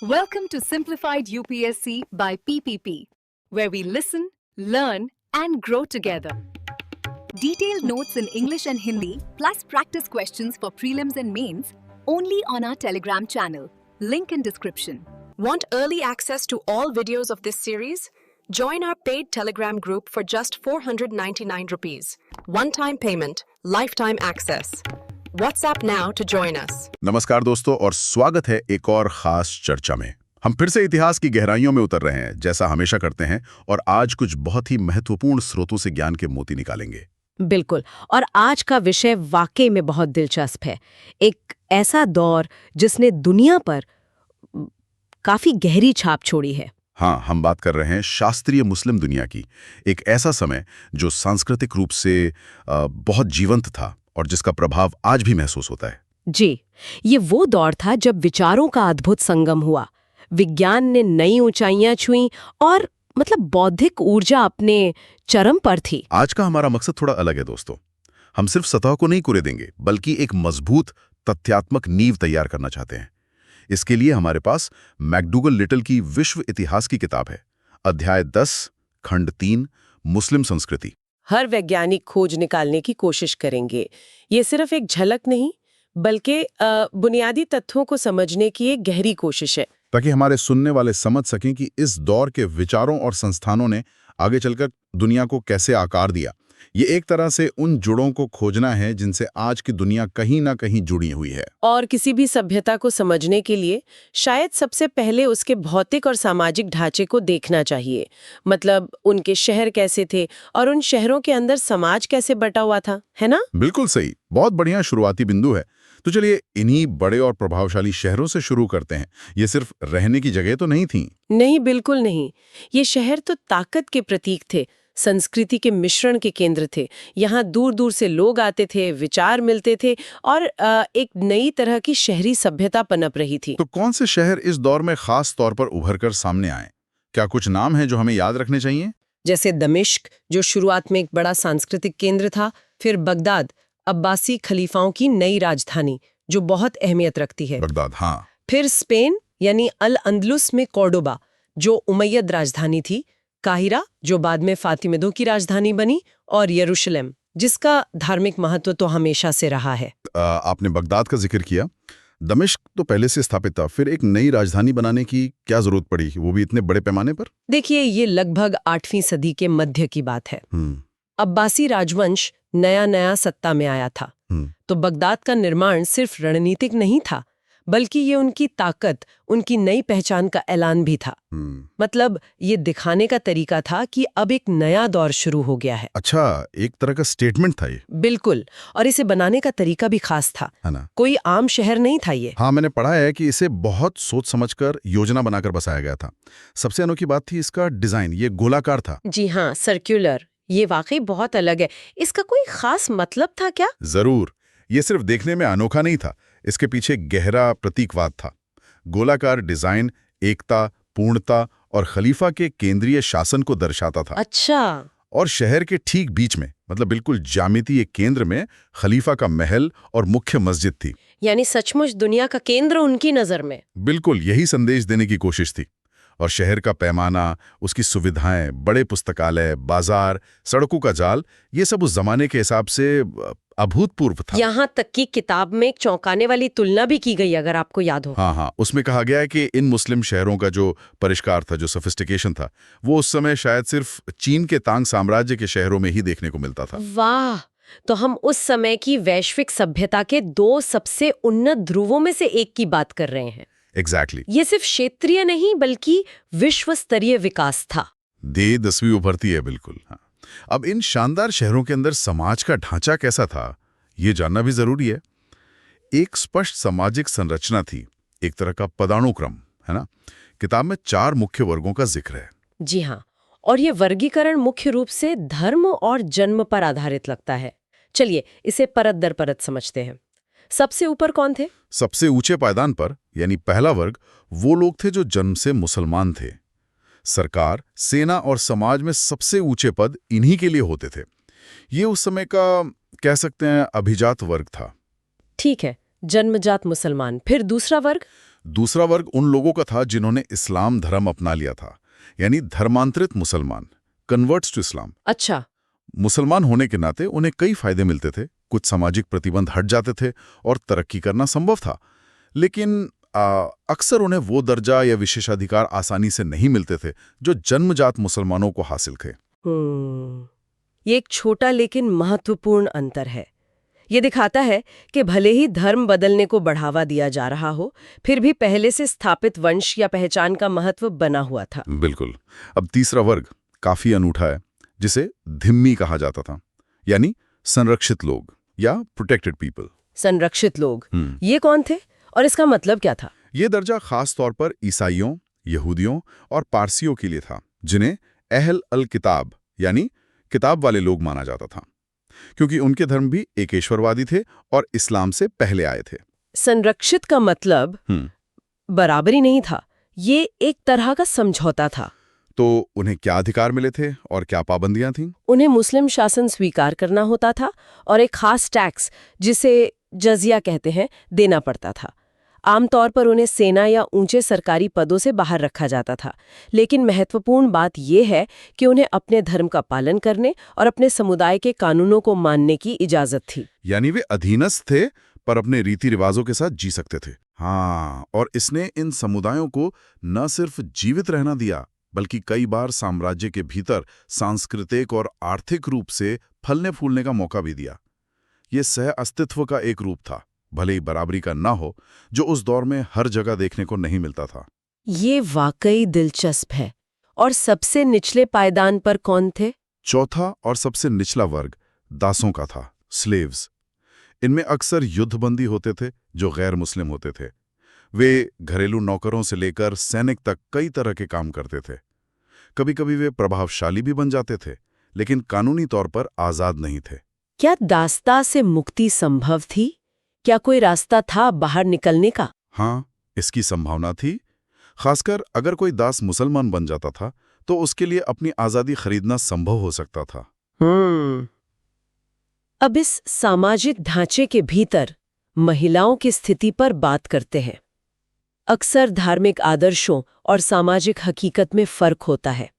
Welcome to Simplified UPSC by PPP, where we listen, learn, and grow together. Detailed notes in English and Hindi, plus practice questions for prelims and mains, only on our Telegram channel. Link in description. Want early access to all videos of this series? Join our paid Telegram group for just 499 rupees. One-time payment, lifetime access. WhatsApp now to join us. नमस्कार दोस्तों और स्वागत है एक और खास चर्चा में। हम फिर से इतिहास की गहराइयों में उतर रहे हैं जैसा हमेशा करते हैं और आज कुछ बहुत ही महत्वपूर्ण स्रोतों से ज्ञान के मोती निकालेंगे। बिल्कुल। और आज का विषय वाकई में बहुत दिलचस्प है। एक ऐसा दौर जिसने दुनिया पर काफी गहरी छाप छोड़ी है। हाँ, हम बात कर रहे हैं शास्त्रीय मुस्लिम दुनिया की। एक ऐसा समय जो सांस्कृतिक रूप से बहुत जीवंत था और जिसका प्रभाव आज भी महसूस होता है। जी, ये वो दौर था जब विचारों का अद्भुत संगम हुआ, विज्ञान ने नई ऊंचाइयां छुईं और बौद्धिक ऊर्जा अपने चरम पर थी। आज का हमारा मकसद थोड़ा अलग है दोस्तों। हम सिर्फ सतह को नहीं कुरेदेंगे बल्कि एक मजबूत तथ्यात्मक नींव तैयार करना चाहते हैं। इसके लिए हमारे पास मैकडूगल लिटिल की विश्व इतिहास की किताब है। अध्याय 10 खंड 3 मुस्लिम संस्कृति। हर वैज्ञानिक खोज निकालने की कोशिश करेंगे। ये सिर्फ एक झलक नहीं बल्कि बुनियादी तथ्यों को समझने की एक गहरी कोशिश है, ताकि हमारे सुनने वाले समझ सकें कि इस दौर के विचारों और संस्थानों ने आगे चलकर दुनिया को कैसे आकार दिया। ये एक तरह से उन जुड़ों को खोजना है जिनसे आज की दुनिया कहीं ना कहीं जुड़ी हुई है। और किसी भी सभ्यता को समझने के लिए शायद सबसे पहले उसके भौतिक और सामाजिक ढांचे को देखना चाहिए। उनके शहर कैसे थे और उन शहरों के अंदर समाज कैसे बटा हुआ था, है ना? बिल्कुल सही, बहुत बढ़िया शुरुआती बिंदु है। तो चलिए इन्हीं बड़े और प्रभावशाली शहरों से शुरू करते हैं। ये सिर्फ रहने की जगह तो नहीं थी। नहीं, बिल्कुल नहीं। ये शहर तो ताकत के प्रतीक थे, संस्कृति के मिश्रण के केंद्र थे। यहाँ दूर दूर से लोग आते थे, विचार मिलते थे और एक नई तरह की शहरी सभ्यता पनप रही थी। तो कौन से शहर इस दौर में खास तौर पर उभर कर सामने आए? क्या कुछ नाम हैं जो हमें याद रखने चाहिए? जैसे दमिश्क, जो शुरुआत में एक बड़ा सांस्कृतिक केंद्र था, फिर बगदाद, अब्बासी खलीफाओं की नई राजधानी जो बहुत अहमियत रखती है। बगदाद, हाँ। फिर स्पेन यानी अल अंदलुस में कॉर्डोबा जो उमैयद राजधानी थी, काहिरा जो बाद में फातिमिदों की राजधानी बनी, और यरूशलेम जिसका धार्मिक महत्व तो हमेशा से रहा है। आपने बगदाद का जिक्र किया। दमिश्क तो पहले से स्थापित था, फिर एक नई राजधानी बनाने की क्या जरूरत पड़ी, वो भी इतने बड़े पैमाने पर? देखिए, ये लगभग 8वीं सदी के मध्य की बात है। अब्बासी राजवंश नया नया सत्ता में आया था, तो बगदाद का निर्माण सिर्फ रणनीतिक नहीं था बल्कि ये उनकी ताकत, उनकी नई पहचान का ऐलान भी था। ये दिखाने का तरीका था कि अब एक नया दौर शुरू हो गया है। अच्छा, एक तरह का स्टेटमेंट था ये। बिल्कुल, और इसे बनाने का तरीका भी खास था, है ना? कोई कोई आम शहर नहीं था ये। हाँ, मैंने पढ़ा है कि इसे बहुत सोच समझकर योजना बनाकर बसाया गया था। सबसे अनोखी बात थी इसका डिजाइन, ये गोलाकार था। जी हाँ, सर्कुलर। ये वाकई बहुत अलग है। इसका कोई खास मतलब था क्या? जरूर, ये सिर्फ देखने में अनोखा नहीं था, इसके पीछे गहरा प्रतीकवाद था। गोलाकार डिजाइन एकता, पूर्णता और खलीफा के केंद्रीय शासन को दर्शाता था। अच्छा। और शहर के ठीक बीच में, बिल्कुल ज्यामितीय केंद्र में खलीफा का महल और मुख्य मस्जिद थी। यानी सचमुच दुनिया का केंद्र उनकी नजर में। बिल्कुल यही संदेश देने की कोशिश थी। और शहर का पैमाना, उसकी सुविधाएं, बड़े पुस्तकालय, बाजार, सड़कों का जाल, ये सब उस जमाने के हिसाब से अभूतपूर्व था। यहाँ तक कि किताब में एक चौंकाने वाली तुलना भी की गई, अगर आपको याद हो। हाँ, उसमें कहा गया है कि इन मुस्लिम शहरों का जो परिष्कार था, जो सोफिस्टिकेशन था, वो उस समय शायद सिर्फ चीन के तांग साम्राज्य के शहरों में ही देखने को मिलता था। वाह, तो हम उस समय की वैश्विक सभ्यता के 2 सबसे उन्नत ध्रुवों में से एक की बात कर रहे हैं। एग्जैक्टली। ये सिर्फ क्षेत्रीय नहीं बल्कि विश्व स्तरीय विकास था। दे 10वीं उभरती है, बिल्कुल। हाँ। अब इन शानदार शहरों के अंदर समाज का ढांचा कैसा था, ये जानना भी जरूरी है। एक स्पष्ट सामाजिक संरचना थी, एक तरह का पदानुक्रम, है ना? किताब में 4 मुख्य वर्गों का जिक्र है। जी हाँ, और ये वर्गीकरण मुख्य रूप से धर्म और जन्म पर आधारित लगता है। चलिए इसे परत दर परत समझते हैं। सबसे ऊपर कौन थे? सबसे ऊंचे पायदान पर, यानी पहला वर्ग, वो लोग थे जो जन्म से मुसलमान थे। सरकार, सेना और समाज में सबसे ऊंचे पद इन्हीं के लिए होते थे। ये उस समय का, कह सकते हैं, अभिजात वर्ग था। ठीक है, जन्मजात मुसलमान। फिर दूसरा वर्ग? दूसरा वर्ग उन लोगों का था जिन्होंने इस्लाम धर्म अपना लिया था, यानी धर्मांतरित मुसलमान, कन्वर्ट्स टू इस्लाम। अच्छा। मुसलमान होने के नाते उन्हें कई फायदे मिलते थे, कुछ सामाजिक प्रतिबंध हट जाते थे और तरक्की करना संभव था। लेकिन अक्सर उन्हें वो दर्जा या विशेषाधिकार आसानी से नहीं मिलते थे जो जन्मजात मुसलमानों को हासिल थे। ये एक छोटा लेकिन महत्वपूर्ण अंतर है। ये दिखाता है कि भले ही धर्म बदलने को बढ़ावा दिया जा रहा हो, फिर भी पहले से स्थापित वंश या पहचान का महत्व बना हुआ था। बिल्कुल। अब तीसरा वर्ग काफी अनूठा है, जिसे धिम्मी कहा जाता था, यानी संरक्षित लोग या प्रोटेक्टेड पीपल। संरक्षित लोग, ये कौन थे और इसका मतलब क्या था? ये दर्जा खास तौर पर ईसाइयों, यहूदियों और पारसियों के लिए था, जिन्हें अहल अल किताब यानी किताब वाले लोग माना जाता था, क्योंकि उनके धर्म भी एकेश्वरवादी थे और इस्लाम से पहले आए थे। संरक्षित का मतलब बराबरी नहीं था, ये एक तरह का समझौता था। तो उन्हें क्या अधिकार मिले थे और क्या पाबंदियां थीं? उन्हें मुस्लिम शासन स्वीकार करना होता था और एक खास टैक्स, जिसे जजिया कहते हैं, देना पड़ता था। आमतौर पर उन्हें सेना या ऊंचे सरकारी पदों से बाहर रखा जाता था, लेकिन महत्वपूर्ण बात यह है कि उन्हें अपने धर्म का पालन करने और अपने समुदाय के कानूनों को मानने की इजाजत थी। यानी वे अधीनस्थ थे पर अपने रीति रिवाजों के साथ जी सकते थे। हाँ, और इसने इन समुदायों को न सिर्फ जीवित रहना दिया, बल्कि कई बार साम्राज्य के भीतर सांस्कृतिक और आर्थिक रूप से फलने फूलने का मौका भी दिया। ये सह अस्तित्व का एक रूप था, भले ही बराबरी का ना हो, जो उस दौर में हर जगह देखने को नहीं मिलता था। ये वाकई दिलचस्प है। और सबसे निचले पायदान पर कौन थे? चौथा और सबसे निचला वर्ग दासों का था, स्लेव्स। इनमें अक्सर युद्धबंदी होते थे जो गैर मुस्लिम होते थे। वे घरेलू नौकरों से लेकर सैनिक तक कई तरह के काम करते थे। कभी कभी वे प्रभावशाली भी बन जाते थे, लेकिन कानूनी तौर पर आजाद नहीं थे। क्या दास्ता से मुक्ति संभव थी? क्या कोई रास्ता था बाहर निकलने का? हाँ, इसकी संभावना थी। खासकर अगर कोई दास मुसलमान बन जाता था तो उसके लिए अपनी आजादी खरीदना संभव हो सकता था। अब इस सामाजिक ढांचे के भीतर महिलाओं की स्थिति पर बात करते हैं। अक्सर धार्मिक आदर्शों और सामाजिक हकीकत में फर्क होता है।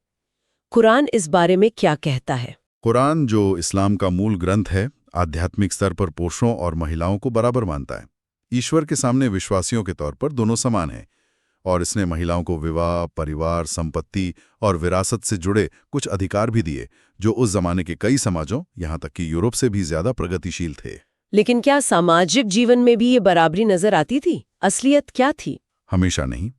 कुरान इस बारे में क्या कहता है? कुरान, जो इस्लाम का मूल ग्रंथ है, आध्यात्मिक स्तर पर पुरुषों और महिलाओं को बराबर मानता है। ईश्वर के सामने विश्वासियों के तौर पर दोनों समान हैं, और इसने महिलाओं को विवाह, परिवार, संपत्ति और विरासत से जुड़े कुछ अधिकार भी दिए, जो उस जमाने के कई समाजों, यहाँ तक कि यूरोप से भी ज्यादा प्रगतिशील थे। लेकिन क्या सामाजिक जीवन में भी ये बराबरी नजर आती थी? असलियत क्या थी? हमेशा नहीं।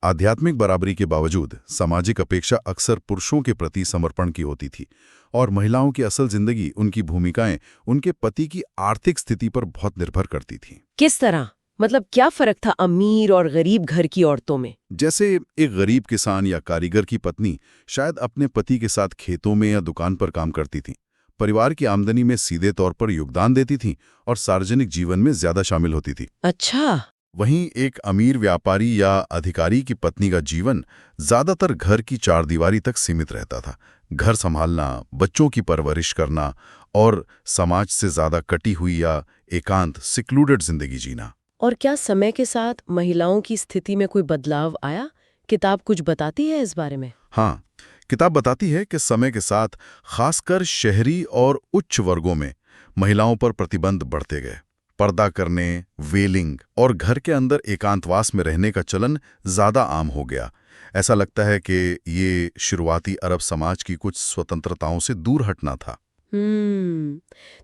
आध्यात्मिक बराबरी के बावजूद सामाजिक अपेक्षा अक्सर पुरुषों के प्रति समर्पण की होती थी, और महिलाओं की असल जिंदगी, उनकी भूमिकाएं उनके पति की आर्थिक स्थिति पर बहुत निर्भर करती थी। किस तरह? मतलब क्या फर्क था अमीर और गरीब घर की औरतों में? जैसे एक गरीब किसान या कारीगर की पत्नी शायद अपने पति के साथ खेतों में या दुकान पर काम करती थी, परिवार की आमदनी में सीधे तौर पर योगदान देती थी और सार्वजनिक जीवन में ज्यादा शामिल होती थी। अच्छा। वहीं एक अमीर व्यापारी या अधिकारी की पत्नी का जीवन ज्यादातर घर की चारदीवारी तक सीमित रहता था। घर संभालना, बच्चों की परवरिश करना और समाज से ज्यादा कटी हुई या एकांत, सिक्लूडेड जिंदगी जीना। और क्या समय के साथ महिलाओं की स्थिति में कोई बदलाव आया? किताब कुछ बताती है इस बारे में? हाँ, किताब बताती है कि समय के साथ खासकर शहरी और उच्च वर्गों में महिलाओं पर प्रतिबंध बढ़ते गए। पर्दा करने, वेलिंग और घर के अंदर एकांतवास में रहने का चलन ज्यादा आम हो गया। ऐसा लगता है कि ये शुरुआती अरब समाज की कुछ स्वतंत्रताओं से दूर हटना था।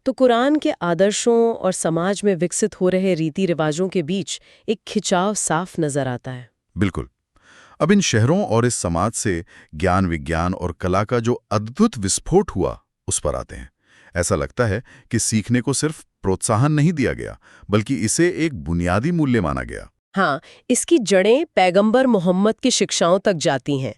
तो कुरान के आदर्शों और समाज में विकसित हो रहे रीति रिवाजों के बीच एक खिंचाव साफ नजर आता है। बिल्कुल। अब इन शहरों और इस समाज से ज्ञान, विज्ञान और कला का जो अद्भुत विस्फोट हुआ, उस पर आते हैं। ऐसा लगता है कि सीखने को सिर्फ प्रोत्साहन नहीं दिया गया, बल्कि इसे एक बुनियादी मूल्य माना गया। हाँ, इसकी जड़ें पैगंबर मोहम्मद की शिक्षाओं तक जाती हैं।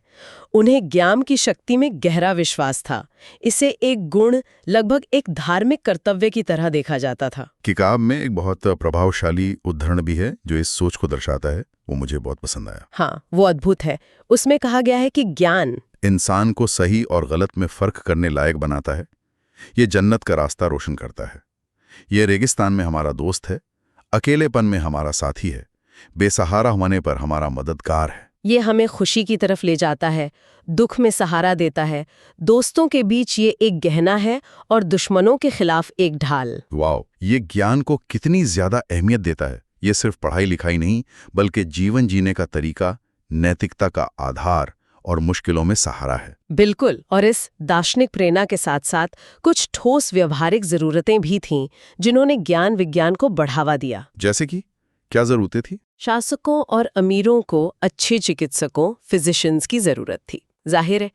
उन्हें ज्ञान की शक्ति में गहरा विश्वास था। इसे एक गुण, लगभग एक धार्मिक कर्तव्य की तरह देखा जाता था। किताब में एक बहुत प्रभावशाली उद्धरण भी है जो इस सोच को दर्शाता है, वो मुझे बहुत पसंद आया। हाँ, वो अद्भुत है। उसमें कहा गया है कि ज्ञान इंसान को सही और गलत में फर्क करने लायक बनाता है। ये जन्नत का रास्ता रोशन करता है। ये रेगिस्तान में हमारा दोस्त है, अकेलेपन में हमारा साथी है। बेसहारा होने पर हमारा मददगार है। ये हमें खुशी की तरफ ले जाता है, दुख में सहारा देता है, दोस्तों के बीच ये एक गहना है और दुश्मनों के खिलाफ एक ढाल। वाह, ये ज्ञान को कितनी ज्यादा अहमियत देता है। ये सिर्फ पढ़ाई लिखाई नहीं, बल्कि जीवन जीने का तरीका, नैतिकता का आधार और मुश्किलों में सहारा है। बिल्कुल, और इस दार्शनिक प्रेरणा के साथ साथ कुछ ठोस व्यवहारिक जरूरतें भी थीं जिन्होंने ज्ञान विज्ञान को बढ़ावा दिया। जैसे कि क्या जरूरतें थी? शासकों और अमीरों को अच्छे चिकित्सकों, फिजिशियंस की जरूरत थी, जाहिर है,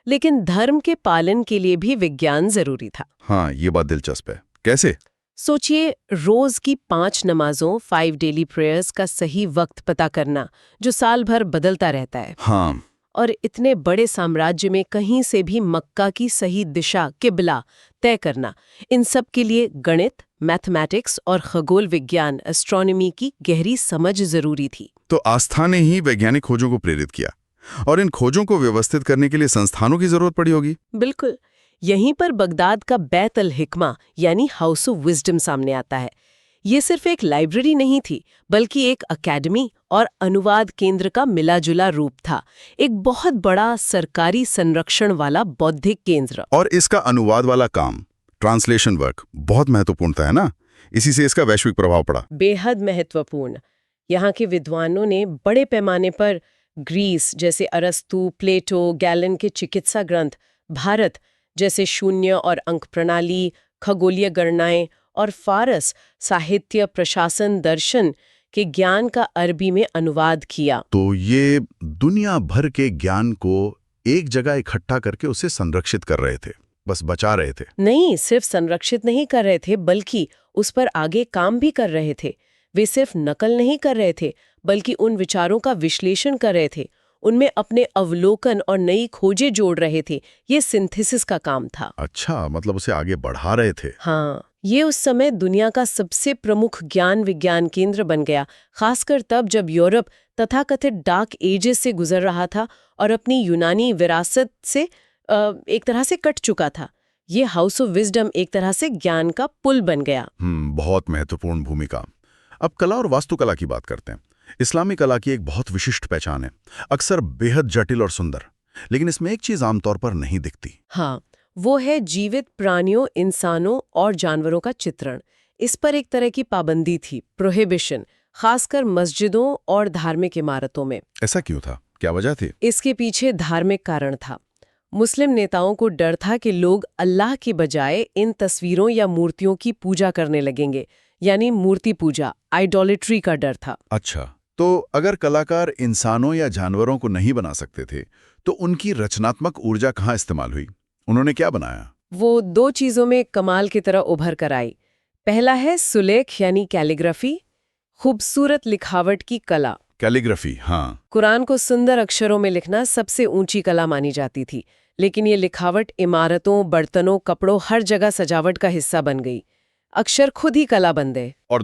लेकिन धर्म के पालन के लिए भी विज्ञान जरूरी था। हाँ, ये बात दिलचस्प है। कैसे? सोचिए, रोज की 5 नमाजों, 5 डेली प्रेयर्स का सही वक्त पता करना, जो साल भर बदलता रहता है। हाँ, और इतने बड़े साम्राज्य में कहीं से भी मक्का की सही दिशा, किबला तय करना, इन सब के लिए गणित, मैथमेटिक्स और खगोल विज्ञान, एस्ट्रोनॉमी की गहरी समझ जरूरी थी। तो आस्था ने ही वैज्ञानिक खोजों को प्रेरित किया, और इन खोजों को व्यवस्थित करने के लिए संस्थानों की जरूरत पड़ी होगी। बिल्कुल, यहीं पर बगदाद का बैत अल हिकमा यानी हाउस ऑफ विजडम सामने आता है। ये सिर्फ एक लाइब्रेरी नहीं थी, बल्कि एक अकेडमी और अनुवाद केंद्र का मिला-जुला रूप था, एक बहुत बड़ा सरकारी संरक्षण वाला बौद्धिक केंद्र। और इसका अनुवाद वाला काम, ट्रांसलेशन वर्क, बहुत महत्वपूर्ण था, है ना? इसी से इसका वैश्विक प्रभाव पड़ा। बेहद महत्वपूर्ण। यहाँ के विद्वानों ने बड़े पैमाने पर ग्रीस जैसे अरस्तु, प्लेटो, गैलन के चिकित्सा ग्रंथ, भारत जैसे शून्य और अंक प्रणाली, खगोलीय गणनाएं, और फारस साहित्य, प्रशासन, दर्शन के ज्ञान का अरबी में अनुवाद किया। तो ये दुनिया भर के ज्ञान को एक जगह इकट्ठा करके उसे संरक्षित कर रहे थे, बस बचा रहे थे। नहीं, सिर्फ संरक्षित नहीं कर रहे थे, बल्कि उस पर आगे काम भी कर रहे थे। वे सिर्फ नकल नहीं कर रहे थे, बल्कि उन विचारों का विश्लेषण कर रहे थे, उनमें अपने अवलोकन और नई खोजें जोड़ रहे थे। ये सिंथेसिस का काम था। अच्छा, मतलब उसे आगे बढ़ा रहे थे। हाँ, ये उस समय दुनिया का सबसे प्रमुख ज्ञान विज्ञान केंद्र बन गया, खासकर तब जब यूरोप तथाकथित डार्क एजेस से गुजर रहा था और अपनी यूनानी विरासत से एक तरह से कट चुका था। ये हाउस ऑफ विजडम एक तरह से ज्ञान का पुल बन गया। बहुत महत्वपूर्ण भूमिका। अब कला और वास्तुकला की बात करते हैं। इस्लामी कला की एक बहुत विशिष्ट पहचान है, अक्सर बेहद जटिल और सुंदर, लेकिन इसमें एक चीज आमतौर पर नहीं दिखती। हाँ, वो है जीवित प्राणियों, इंसानों और जानवरों का चित्रण। इस पर एक तरह की पाबंदी थी, प्रोहिबिशन, खासकर मस्जिदों और धार्मिक इमारतों में। ऐसा क्यों था? क्या वजह थी? इसके पीछे धार्मिक कारण था। मुस्लिम नेताओं को डर था कि लोग अल्लाह की बजाय इन तस्वीरों या मूर्तियों की पूजा करने लगेंगे, यानी मूर्ति पूजा, आइडोलिट्री का डर था। अच्छा, तो अगर कलाकार इंसानों या जानवरों को नहीं बना सकते थे, तो उनकी रचनात्मक ऊर्जा कहाँ इस्तेमाल हुई? उन्होंने क्या बनाया? वो 2 चीजों में कमाल की तरह उभर कर आई। पहला है सुलेख यानी कैलीग्राफी, खूबसूरत लिखावट की कला। कैलीग्राफी, हाँ। कुरान को सुंदर अक्षरों में लिखना सबसे ऊंची कला मानी जाती थी, लेकिन ये लिखावट इमारतों, बर्तनों, कपड़ों, हर जगह सजावट का हिस्सा बन गई। अक्षर खुद ही कला बन गए। और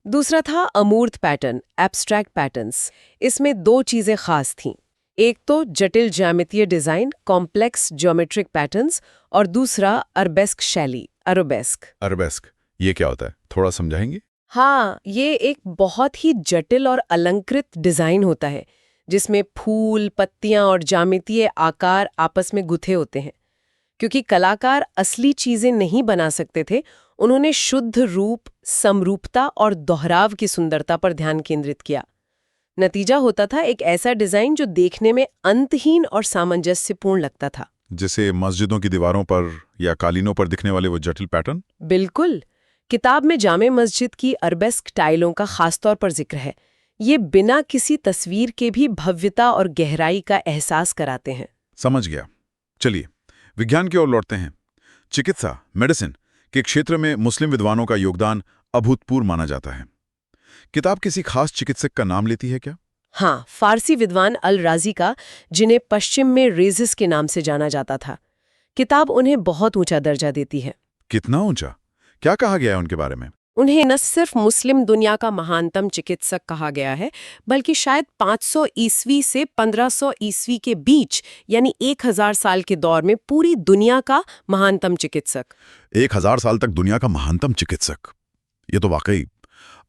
दूसरा था अमूर्त पैटर्न, एब्स्ट्रैक्ट पैटर्न्स। इसमें 2 चीजें खास थीं। एक तो जटिल ज्यामितीय डिजाइन, कॉम्प्लेक्स ज्योमेट्रिक पैटर्न्स, और दूसरा अरबेस्क शैली, अरबेस्क। अरबेस्क, ये क्या होता है? थोड़ा समझाएंगे? हाँ, ये एक बहुत ही जटिल और अलंकृत डिजाइन होता है, जिसमें फूल, पत्तियां और ज्यामितीय आकार आपस में गुथे होते हैं। क्योंकि कलाकार असली चीजें नहीं बना सकते थे, उन्होंने शुद्ध रूप, समरूपता और दोहराव की सुंदरता पर ध्यान केंद्रित किया। नतीजा होता था एक ऐसा डिजाइन जो देखने में अंतहीन और सामंजस्यपूर्ण लगता था। जैसे मस्जिदों की दीवारों पर या कालीनों पर दिखने वाले वो जटिल पैटर्न? बिल्कुल। किताब में जामे मस्जिद की अरबेस्क टाइलों का खासतौर पर जिक्र है। ये बिना किसी तस्वीर के भी भव्यता और गहराई का एहसास कराते हैं। समझ गया। चलिए, विज्ञान की ओर लौटते हैं। चिकित्सा, मेडिसिन के क्षेत्र में मुस्लिम विद्वानों का योगदान अभूतपूर्व माना जाता है। किताब किसी खास चिकित्सक का नाम लेती है क्या? हाँ, फारसी विद्वान अल राजी का, जिन्हें पश्चिम में रेजिस के नाम से जाना जाता था। किताब उन्हें बहुत ऊंचा दर्जा देती है। कितना ऊंचा? क्या कहा गया है उनके बारे में? उन्हें न सिर्फ मुस्लिम दुनिया का महानतम चिकित्सक कहा गया है, बल्कि शायद 500 ईस्वी से 1500 ईस्वी के बीच, यानी 1000 साल के दौर में पूरी दुनिया का महानतम चिकित्सक। 1000 साल तक दुनिया का महानतम चिकित्सक, ये तो वाकई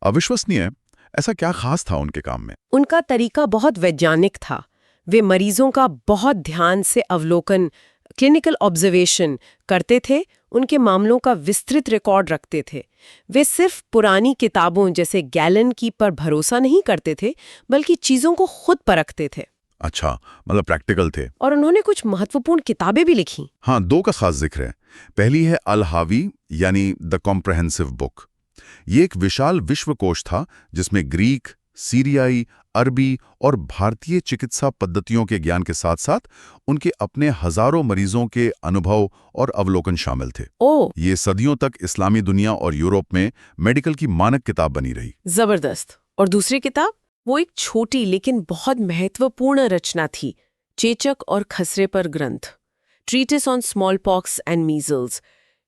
अविश्वसनीय है। ऐसा क्या खास था उनके काम में? उनका तरीका बहुत वैज्ञानिक था। वे मरीजों का बहुत ध्यान से अवलोकन, क्लिनिकल ऑब्जर्वेशन करते थे, उनके मामलों का विस्तृत रिकॉर्ड रखते थे। वे सिर्फ पुरानी किताबों जैसे गैलन की पर भरोसा नहीं करते थे, बल्कि चीजों को खुद परखते थे। अच्छा, मतलब प्रैक्टिकल थे। और उन्होंने कुछ महत्वपूर्ण किताबें भी लिखी। हाँ, 2 का खास जिक्र है। पहली है अल-हावी यानी द कॉम्प्रहेंसिव बुक। ये एक विशाल विश्वकोश था जिसमें ग्रीक, सीरियाई, अरबी और भारतीय चिकित्सा पद्धतियों के ज्ञान के साथ साथ उनके अपने हजारों मरीजों के अनुभव और अवलोकन शामिल थे। ये सदियों तक इस्लामी दुनिया और यूरोप में मेडिकल की मानक किताब बनी रही। जबरदस्त। और दूसरी किताब, वो एक छोटी लेकिन बहुत महत्वपूर्ण रचना थी, चेचक और खसरे पर ग्रंथ, treatise on small pox and measles.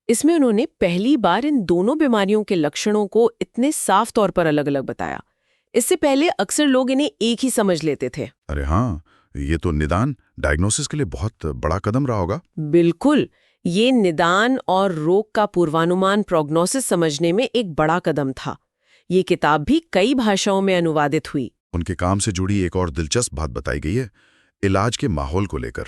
इसमें उन्होंने पहली बार इन दोनों बीमारियों के लक्षणों को इतने साफ तौर पर अलग-अलग बताया। इससे पहले अक्सर लोग इन्हें एक ही समझ लेते थे। अरे हाँ, ये तो निदान, डायग्नोसिस के लिए बहुत बड़ा कदम रहा होगा। बिल्कुल, ये निदान और रोग का पूर्वानुमान, प्रोग्नोसिस समझने में एक बड़ा कदम था। ये किताब भी कई भाषाओं में अनुवादित हुई। उनके काम से जुड़ी एक और दिलचस्प बात बताई गई है, इलाज के माहौल को लेकर,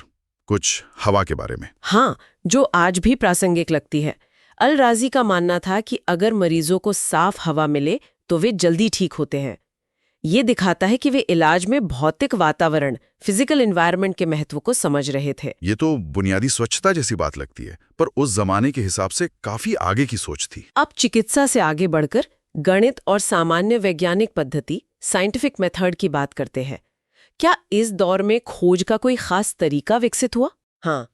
कुछ हवा के बारे में। हाँ, जो आज भी प्रासंगिक लगती है। अल राजी का मानना था कि अगर मरीजों को साफ हवा मिले तो वे जल्दी ठीक होते हैं। ये दिखाता है कि वे इलाज में भौतिक वातावरण, फिजिकल एनवायरनमेंट के महत्व को समझ रहे थे। ये तो बुनियादी स्वच्छता जैसी बात लगती है, पर उस जमाने के हिसाब से काफी आगे की सोच थी। अब चिकित्सा से आगे बढ़कर गणित और सामान्य वैज्ञानिक पद्धति, साइंटिफिक मेथड की बात करते हैं। क्या इस दौर में खोज का कोई खास तरीका विकसित हुआ? हाँ,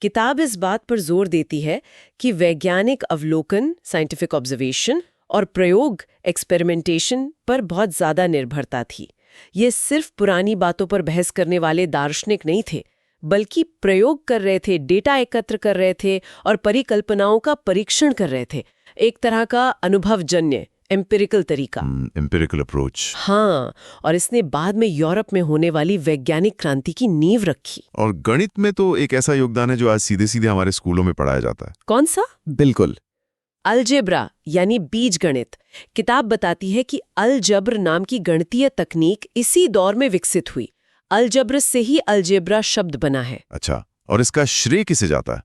किताब इस बात पर जोर देती है कि वैज्ञानिक अवलोकन, साइंटिफिक ऑब्जर्वेशन और प्रयोग, एक्सपेरिमेंटेशन पर बहुत ज्यादा निर्भरता थी। ये सिर्फ पुरानी बातों पर बहस करने वाले दार्शनिक नहीं थे, बल्कि प्रयोग कर रहे थे, डेटा एकत्र कर रहे थे और परिकल्पनाओं का परीक्षण कर रहे थे। एक तरह का अनुभवजन्य, एम्पिरिकल तरीका, एम्पिरिकल अप्रोच। हाँ, और इसने बाद में यूरोप में होने वाली वैज्ञानिक क्रांति की नींव रखी। और गणित में तो एक ऐसा योगदान है जो आज सीधे सीधे हमारे स्कूलों में पढ़ाया जाता है। कौन सा? बिल्कुल, अलजेब्रा यानी बीजगणित। किताब बताती है कि अलजब्र नाम की गणितीय तकनीक इसी दौर में विकसित हुई। अलजब्र से ही अलजेब्रा शब्द बना है। अच्छा, और इसका श्रेय किसे जाता है?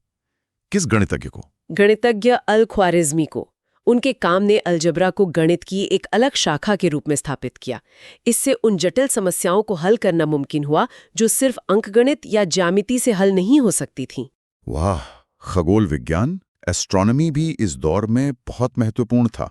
किस गणितज्ञ को? गणितज्ञ अल ख्वारिज़मी को। उनके काम ने अलजब्रा को गणित की एक अलग शाखा के रूप में स्थापित किया। इससे उन जटिल समस्याओं को हल करना मुमकिन हुआ जो सिर्फ अंकगणित या ज्यामिति से हल नहीं हो सकती थीं। वाह, खगोल विज्ञान, एस्ट्रोनॉमी भी इस दौर में बहुत महत्वपूर्ण था।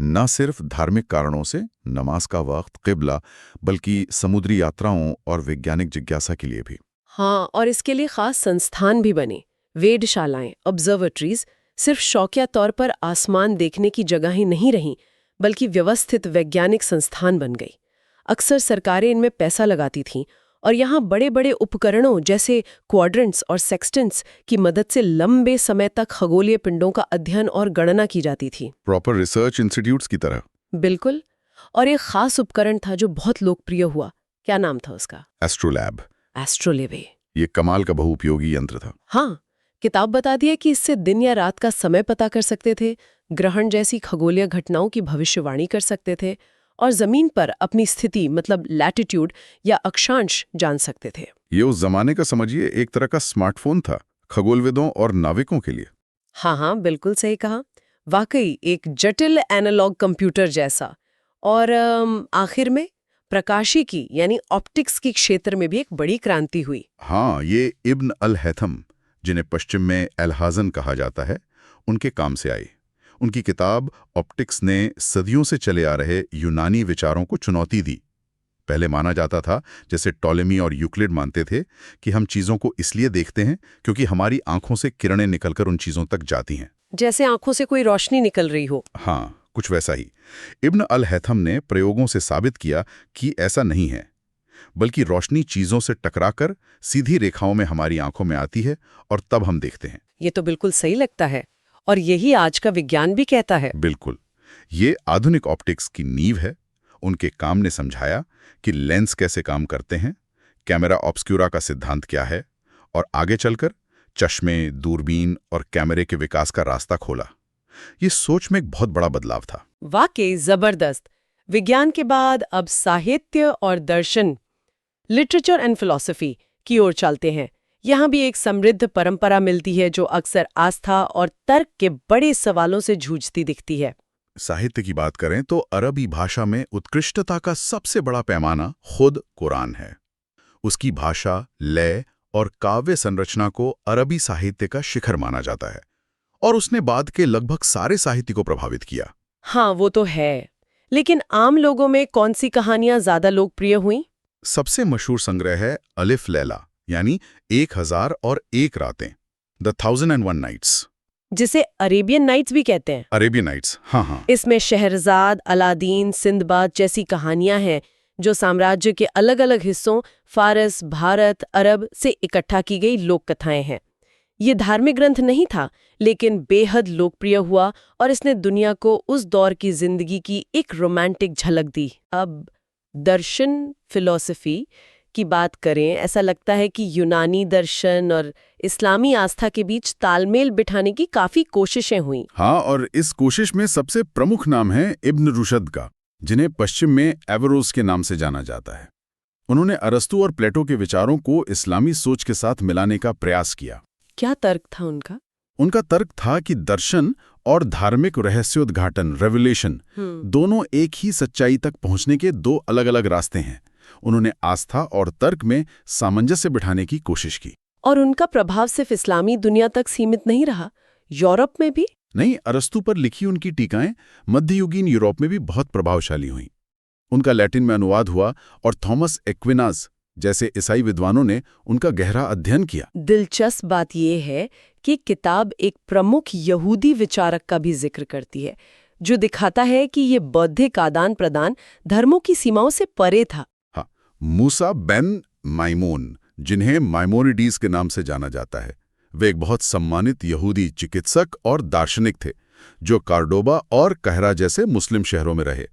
न सिर्फ धार्मिक कारणों से, नमाज का वक्त, किबला, बल्कि समुद्री यात्राओं और वैज्ञानिक जिज्ञासा के लिए भी। हाँ, और इसके लिए खास संस्थान भी बने, वेधशालाएं, ऑब्जर्वेटरीज। सिर्फ शौकिया तौर पर आसमान देखने की जगह ही नहीं रहीं, बल्कि व्यवस्थित वैज्ञानिक संस्थान बन गई। अक्सर सरकारें इनमें पैसा लगाती थीं और यहाँ बड़े बड़े उपकरणों जैसे क्वाड्रेंट्स और सेक्सटेंट्स की मदद से लंबे समय तक खगोलीय पिंडों का अध्ययन और गणना की जाती थी। प्रॉपर रिसर्च इंस्टीट्यूट्स की तरह। बिल्कुल। और एक खास उपकरण था जो बहुत लोकप्रिय हुआ। क्या नाम था उसका? एस्ट्रोलैब। एस्ट्रोलेबे। ये कमाल का बहुउपयोगी यंत्र था। हाँ, किताब बताती है कि इससे दिन या रात का समय पता कर सकते थे, ग्रहण जैसी खगोलीय घटनाओं की भविष्यवाणी कर सकते थे और जमीन पर अपनी स्थिति, मतलब लैटिट्यूड या अक्षांश जान सकते थे। ये उस जमाने का समझिए एक तरह का स्मार्टफोन था, खगोलविदों और नाविकों के लिए। हाँ हाँ, बिल्कुल सही कहा। वाकई एक जटिल एनालॉग कंप्यूटर जैसा। और आखिर में प्रकाशिकी यानी ऑप्टिक्स के क्षेत्र में भी एक बड़ी क्रांति हुई। हाँ, ये इब्न अल-हैथम, जिन्हें पश्चिम में एल-हाज़न कहा जाता है, उनके काम से आई। उनकी किताब ऑप्टिक्स ने सदियों से चले आ रहे यूनानी विचारों को चुनौती दी। पहले माना जाता था, जैसे टॉलेमी और यूक्लिड मानते थे, कि हम चीज़ों को इसलिए देखते हैं क्योंकि हमारी आंखों से किरणें निकलकर उन चीज़ों तक जाती हैं, जैसे आंखों से कोई रोशनी निकल रही हो। हाँ, कुछ वैसा ही। इब्न अल-हैथम ने प्रयोगों से साबित किया कि ऐसा नहीं है, बल्कि रोशनी चीज़ों से टकराकर सीधी रेखाओं में हमारी आंखों में आती है और तब हम देखते हैं। ये तो बिल्कुल सही लगता है, और यही आज का विज्ञान भी कहता है। बिल्कुल, ये आधुनिक ऑप्टिक्स की नींव है। उनके काम ने समझाया कि लेंस कैसे काम करते हैं, कैमरा ऑब्स्क्यूरा का सिद्धांत क्या है, और आगे चलकर चश्मे, दूरबीन और कैमरे के विकास का रास्ता खोला। ये सोच में एक बहुत बड़ा बदलाव था। वाकई जबरदस्त। विज्ञान के बाद अब साहित्य और दर्शन, लिटरेचर एंड फिलॉसफी की ओर चलते हैं। यहाँ भी एक समृद्ध परंपरा मिलती है जो अक्सर आस्था और तर्क के बड़े सवालों से जूझती दिखती है। साहित्य की बात करें तो अरबी भाषा में उत्कृष्टता का सबसे बड़ा पैमाना खुद कुरान है। उसकी भाषा, लय और काव्य संरचना को अरबी साहित्य का शिखर माना जाता है और उसने बाद के लगभग सारे साहित्य को प्रभावित किया। हाँ, वो तो है। लेकिन आम लोगों में कौन सी कहानियां ज्यादा लोकप्रिय हुईं? सबसे मशहूर संग्रह है अलिफ लैला, यानी 1001 रातें, द 1001 नाइट्स, जिसे अरेबियन नाइट्स भी कहते हैं। अरेबियन नाइट्स, हाँ। इसमें शहरजाद, अलादीन, सिंदबाद जैसी कहानियां हैं जो साम्राज्य के अलग अलग हिस्सों फारस, भारत, अरब से इकट्ठा की गई लोक कथाएं हैं। ये धार्मिक ग्रंथ नहीं था, लेकिन बेहद लोकप्रिय हुआ और इसने दुनिया को उस दौर की जिंदगी की एक रोमांटिक झलक दी। अब दर्शन, फिलॉसफी की बात करें, ऐसा लगता है कि यूनानी दर्शन और इस्लामी आस्था के बीच तालमेल बिठाने की काफी कोशिशें हुईं। हाँ, और इस कोशिश में सबसे प्रमुख नाम है इब्न रुशद का, जिन्हें पश्चिम में एवरोज के नाम से जाना जाता है। उन्होंने अरस्तु और प्लेटो के विचारों को इस्लामी सोच के साथ मिलाने का प्रयास किया। क्या तर्क था उनका? उनका तर्क था कि दर्शन और धार्मिक रहस्योद्घाटन, रेवलेशन, दोनों एक ही सच्चाई तक पहुंचने के दो अलग-अलग रास्ते हैं। उन्होंने आस्था और तर्क में सामंजस्य बिठाने की कोशिश की। और उनका प्रभाव सिर्फ इस्लामी दुनिया तक सीमित नहीं रहा, यूरोप में भी? नहीं, अरस्तु पर लिखी उनकी टीकाएं मध्ययुगीन यूरोप में भी बहुत प्रभावशाली हुईं। उनका लैटिन में अनुवाद हुआ और थॉमस एक्विनास जैसे ईसाई विद्वानों ने उनका गहरा अध्ययन किया। दिलचस्प बात यह है कि किताब एक प्रमुख यहूदी विचारक का भी जिक्र करती है, जो दिखाता है कि ये बौद्धिक आदान प्रदान धर्मों की सीमाओं से परे था। हाँ, मूसा बेन माइमोन, जिन्हें माइमोनिडीज के नाम से जाना जाता है, वे एक बहुत सम्मानित यहूदी चिकित्सक और दार्शनिक थे जो कार्डोबा और कहरा जैसे मुस्लिम शहरों में रहे।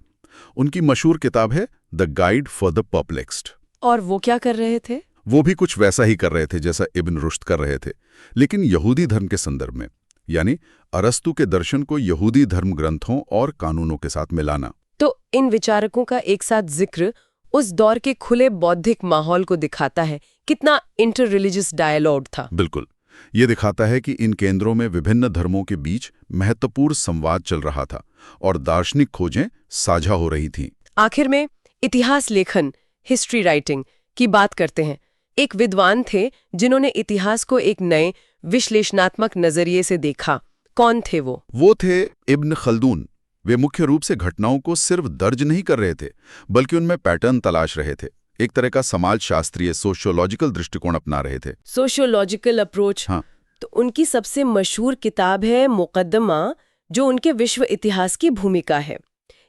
उनकी मशहूर किताब है the guide for the perplexed. और वो क्या कर रहे थे? वो भी कुछ वैसा ही कर रहे थे जैसा इब्न रुश्द कर रहे थे, लेकिन यहूदी धर्म के संदर्भ में, यानी अरस्तु के दर्शन को यहूदी धर्म ग्रंथों और कानूनों के साथ मिलाना। तो इन विचारकों का एक साथ जिक्र उस दौर के खुले बौद्धिक माहौल को दिखाता है, कितना इंटर रिलीजियस डायलॉग था। बिल्कुल, ये दिखाता है कि इन केंद्रों में विभिन्न धर्मों के बीच महत्वपूर्ण संवाद चल रहा था और दार्शनिक खोजें साझा हो रही थीं। आखिर में इतिहास लेखन, हिस्ट्री राइटिंग की बात करते हैं। एक विद्वान थे जिन्होंने इतिहास को एक नए विश्लेषणात्मक नजरिए से देखा। कौन थे वो? वो थे इब्न खल्दून। वे मुख्य रूप से घटनाओं को सिर्फ दर्ज नहीं कर रहे थे, बल्कि उनमें पैटर्न तलाश रहे थे। एक तरह का समाजशास्त्रीय सोशियोलॉजिकल दृष्टिकोण अपना रहे थे। Sociological approach. हाँ। तो उनकी सबसे मशहूर किताब है मुकद्दमा, जो उनके विश्व इतिहास की भूमिका है।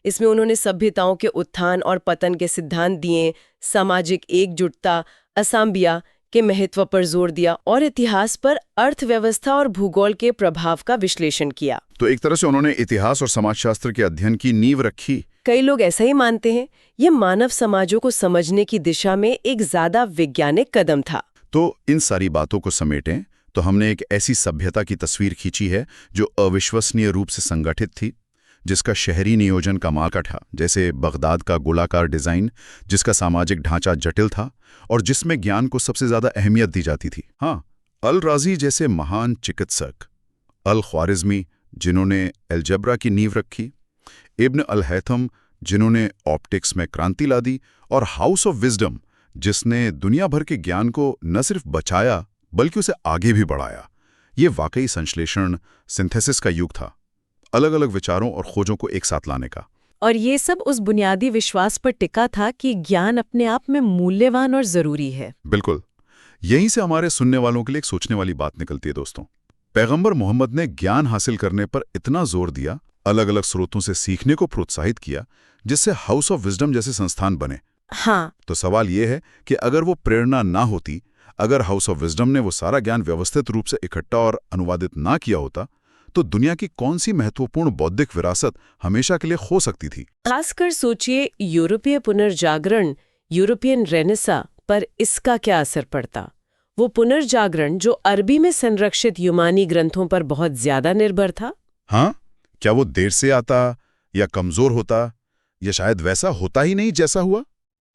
इसमें उन्होंने सभ्यताओं के उत्थान और पतन के सिद्धांत दिए, सामाजिक एकजुटता, असाम्बिया के महत्व पर जोर दिया और इतिहास पर अर्थव्यवस्था और भूगोल के प्रभाव का विश्लेषण किया। तो एक तरह से उन्होंने इतिहास और समाजशास्त्र के अध्ययन की नींव रखी। कई लोग ऐसा ही मानते हैं। यह मानव समाजों को समझने की दिशा में एक ज्यादा वैज्ञानिक कदम था। तो इन सारी बातों को समेटें तो हमने एक ऐसी सभ्यता की तस्वीर खींची है जो अविश्वसनीय रूप से संगठित थी, जिसका शहरी नियोजन कमाल का था, जैसे बगदाद का गोलाकार डिजाइन, जिसका सामाजिक ढांचा जटिल था और जिसमें ज्ञान को सबसे ज्यादा अहमियत दी जाती थी। हाँ, अल राजी जैसे महान चिकित्सक, अल ख्वारिज़मी जिन्होंने अलजेब्रा की नींव रखी, इब्न अल हैथम जिन्होंने ऑप्टिक्स में क्रांति ला दी, और हाउस ऑफ विजडम जिसने दुनिया भर के ज्ञान को न सिर्फ बचाया बल्कि उसे आगे भी बढ़ाया। ये वाकई संश्लेषण, सिंथेसिस का युग था, अलग अलग विचारों और खोजों को एक साथ लाने का। और ये सब उस बुनियादी विश्वास पर टिका था कि ज्ञान अपने आप में मूल्यवान और जरूरी है। बिल्कुल, यहीं से हमारे सुनने वालों के लिए एक सोचने वाली बात निकलती है दोस्तों। पैगंबर मोहम्मद ने ज्ञान हासिल करने पर इतना जोर दिया, अलग अलग स्रोतों से सीखने को प्रोत्साहित किया, जिससे हाउस ऑफ विजडम जैसे संस्थान बने। हाँ। तो सवाल ये है कि अगर वो प्रेरणा ना होती, अगर हाउस ऑफ विजडम ने वो सारा ज्ञान व्यवस्थित रूप से इकट्ठा और अनुवादित ना किया होता, तो दुनिया की कौन सी महत्वपूर्ण बौद्धिक विरासत हमेशा के लिए खो सकती थी। खासकर सोचिए यूरोपीय पुनर्जागरण, यूरोपियन रेनेसा पर इसका क्या असर पड़ता। वो पुनर्जागरण जो अरबी में संरक्षित यूनानी ग्रंथों पर बहुत ज्यादा निर्भर था। हाँ, क्या वो देर से आता या कमजोर होता, यह शायद वैसा होता ही नहीं जैसा हुआ।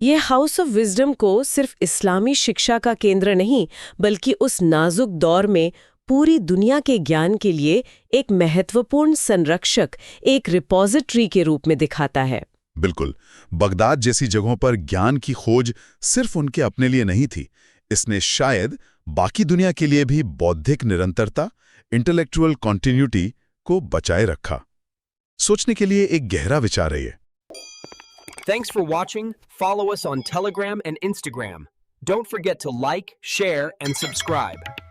ये हाउस ऑफ विजडम को सिर्फ इस्लामी शिक्षा का केंद्र नहीं, बल्कि उस नाजुक दौर में पूरी दुनिया के ज्ञान के लिए एक महत्वपूर्ण संरक्षक, एक रिपोजिटरी के रूप में दिखाता है। बिल्कुल, बगदाद जैसी जगहों पर ज्ञान की खोज सिर्फ उनके अपने लिए नहीं थी, इसने शायद बाकी दुनिया के लिए भी बौद्धिक निरंतरता, इंटेलेक्चुअल कॉन्टिन्यूटी को बचाए रखा। सोचने के लिए एक गहरा विचार है ये। Thanks for watching. Follow us on Telegram and Instagram. Don't forget to like, share, and subscribe.